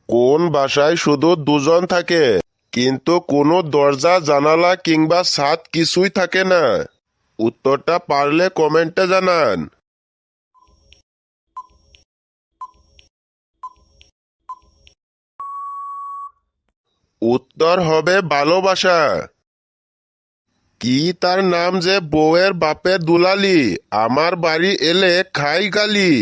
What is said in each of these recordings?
কোন বাসায় শুধু দুজন থাকে কিন্তু কোনো দরজা জানালা কিংবা ছাদ কিছুই থাকে না? উত্তরটা পারলে কমেন্টে জানান। উত্তর হবে ভালোবাসা। কি তার নাম যে বউয়ের বাপের দুলালি, আমার বাড়ি এলে খাই গালি?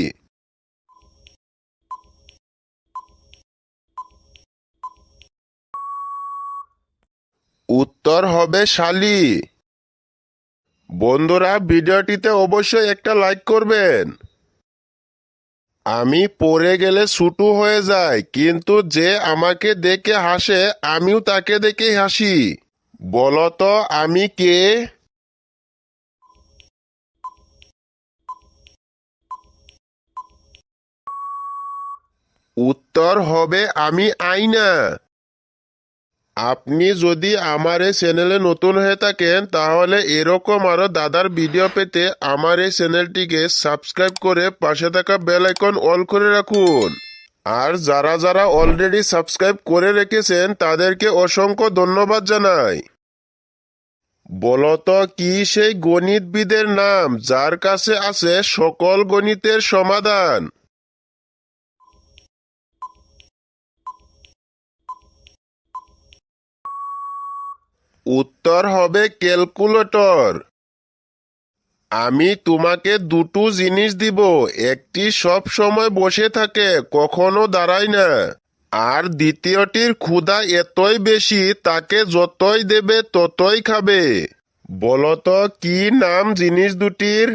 উত্তর হবে শালি। বন্ধুরা, ভিডিওটিতে অবশ্যই একটা লাইক করবেন। আমি পড়ে গেলে ছুটু হয়ে যায়, কিন্তু যে আমাকে দেখে হাসে আমিও তাকে দেখে হাসি। বলো তো আমি কে? উত্তর হবে আমি আয়না। আপনি যদি আমার এই চ্যানেলে নতুন হয়ে থাকেন তাহলে এরকম আরো দাদার ভিডিও পেতে আমার এই চ্যানেলটিকে সাবস্ক্রাইব করে পাশে থাকা বেল আইকন অল করে রাখুন। আর যারা যারা অলরেডি সাবস্ক্রাইব করে রেখেছেন তাদেরকে অসংখ্য ধন্যবাদ জানাই। বলতো কি সেই গণিতবিদের নাম যার কাছে আছে সকল গণিতের সমাধান? উত্তর হবে ক্যালকুলেটর। আমি তোমাকে দুটো জিনিস দিব, একটি সব সময় বসে থাকে কখনো দাঁড়ায় না, আর দ্বিতীয়টির ক্ষুধা এতই বেশি তাকে যতই দেবে ততই খাবে। বলতো কি নাম জিনিস দুটির?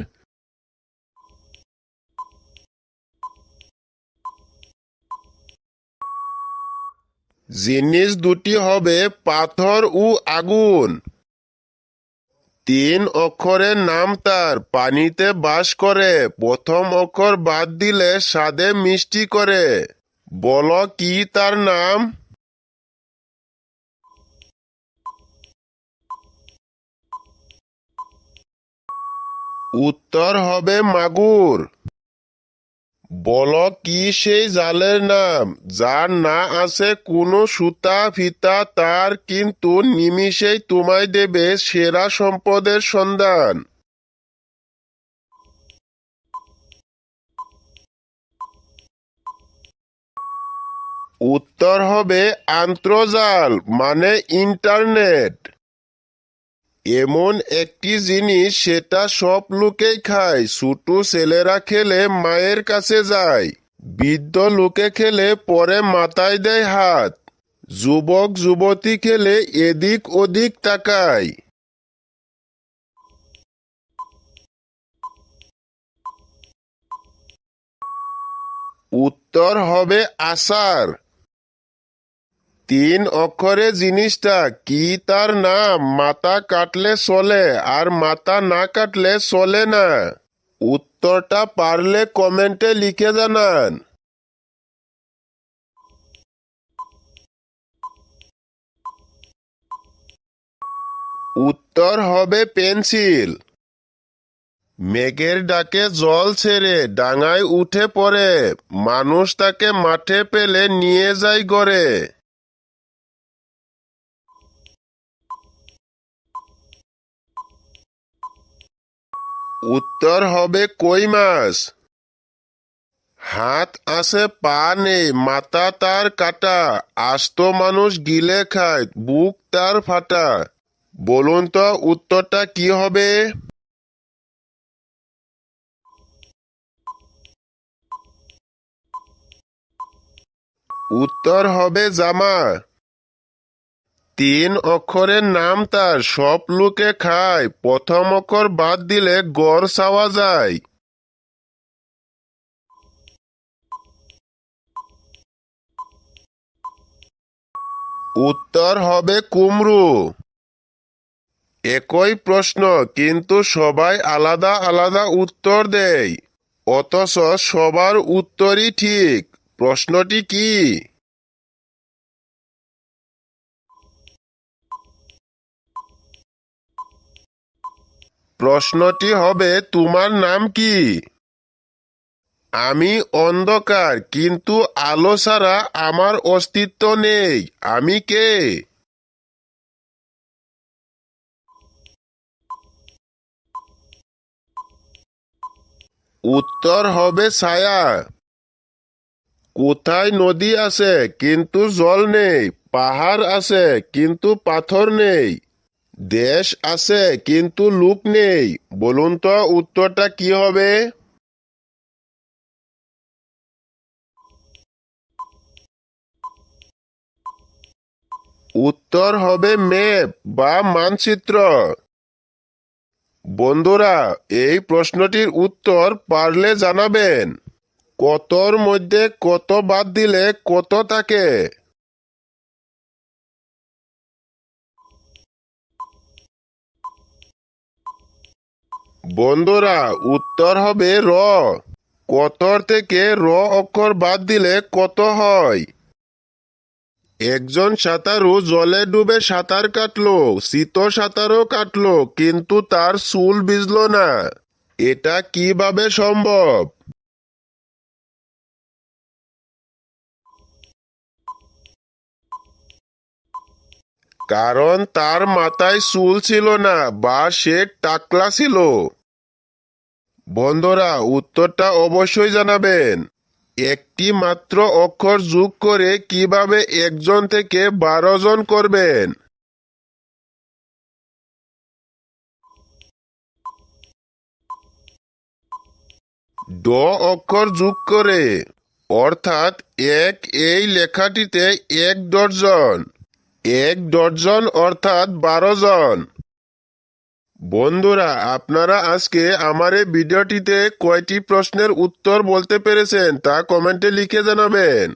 জিনিস দুটি হবে পাথর ও আগুন। তিন অক্ষরের নাম তার, পানিতে বাস করে, প্রথম অক্ষর বাদ দিলে স্বাদে মিষ্টি করে। বলো কি তার নাম? উত্তর হবে মাগুর। বলো কি সেই জালের নাম যার না আছে কোনো সুতা ফিতা তার, কিন্তু নিমিষেই তোমায় দেবে সেরা সম্পদের সন্ধান? উত্তর হবে আন্তর্জাল, মানে ইন্টারনেট। এমন একটি জিনিস সেটা সব লোকেই খায়, ছোট ছেলেরা খেলে মায়ের কাছে যায়, বৃদ্ধ লোকে খেলে পরে মাথায় দেয় হাত, যুবক যুবতী খেলে এদিক ওদিক তাকায়। উত্তর হবে আচার। তিন অক্ষরে জিনিসটা কি তার নাম মাথা কাটলে চলে আর মাথা না কাটলে চলে না? উত্তরটা পারলে কমেন্টে লিখে জানান। উত্তর হবে পেন্সিল। মেঘের ডাকে জল ছেড়ে ডাঙায় উঠে পড়ে, মানুষ তাকে মাঠে পেলে নিয়ে যায় গড়ে। উত্তর হবে কই মাছ। হাত আছে পা নেই মাথা তার কাটা, আস্ত মানুষ গিলে খায় বুক তার ফাটা। বলুন তো উত্তরটা কি হবে? উত্তর হবে জামা। তিন অক্ষরের নাম তার, সব লোকে খায়, প্রথম অক্ষর বাদ দিলে গড় চাওয়া যায়। উত্তর হবে কুমড়ো। একই প্রশ্ন কিন্তু সবাই আলাদা আলাদা উত্তর দেয়, অথচ সবার উত্তরই ঠিক। প্রশ্নটি কি? প্রশ্নটি হবে তোমার নাম কি? আমি অন্ধকার, কিন্তু আলো ছাড়া আমার অস্তিত্ব নেই। আমি কে? উত্তর হবে ছায়া। কোথায় নদী আছে কিন্তু জল নেই, পাহাড় আছে কিন্তু পাথর নেই, দেশ আছে কিন্তু লোক নেই? বলুন তো উত্তরটা কি হবে? উত্তর হবে ম্যাপ বা মানচিত্র। বন্ধুরা, এই প্রশ্নটির উত্তর পারলে জানাবেন। কতর মধ্যে কত বাদ দিলে কত থাকে? বন্ধুরা, উত্তর হবে র। কতর থেকে র অক্ষর বাদ দিলে কত হয়? একজন সাঁতারু জলে ডুবে সাঁতার কাটলো, শীত সাঁতারও কাটলো, কিন্তু তার চুল ভিজলো না। এটা কিভাবে সম্ভব? কারণ তার মাথায় চুল ছিল না, বা সে টাকলা ছিল। বন্ধুরা, উত্তরটা অবশ্যই জানাবেন। একটি মাত্র অক্ষর যোগ করে কিভাবে একজন থেকে 12 জন করবেন? ড অক্ষর যোগ করে, অর্থাৎ এক। এই লেখাটিতে 1 ডজন। 1 ডজন অর্থাৎ 12 জন। বন্ধুরা, আপনারা আজকে আমার এই ভিডিওটিতে কয়টি প্রশ্নের উত্তর বলতে পেরেছেন তা কমেন্টে লিখে জানাবেন।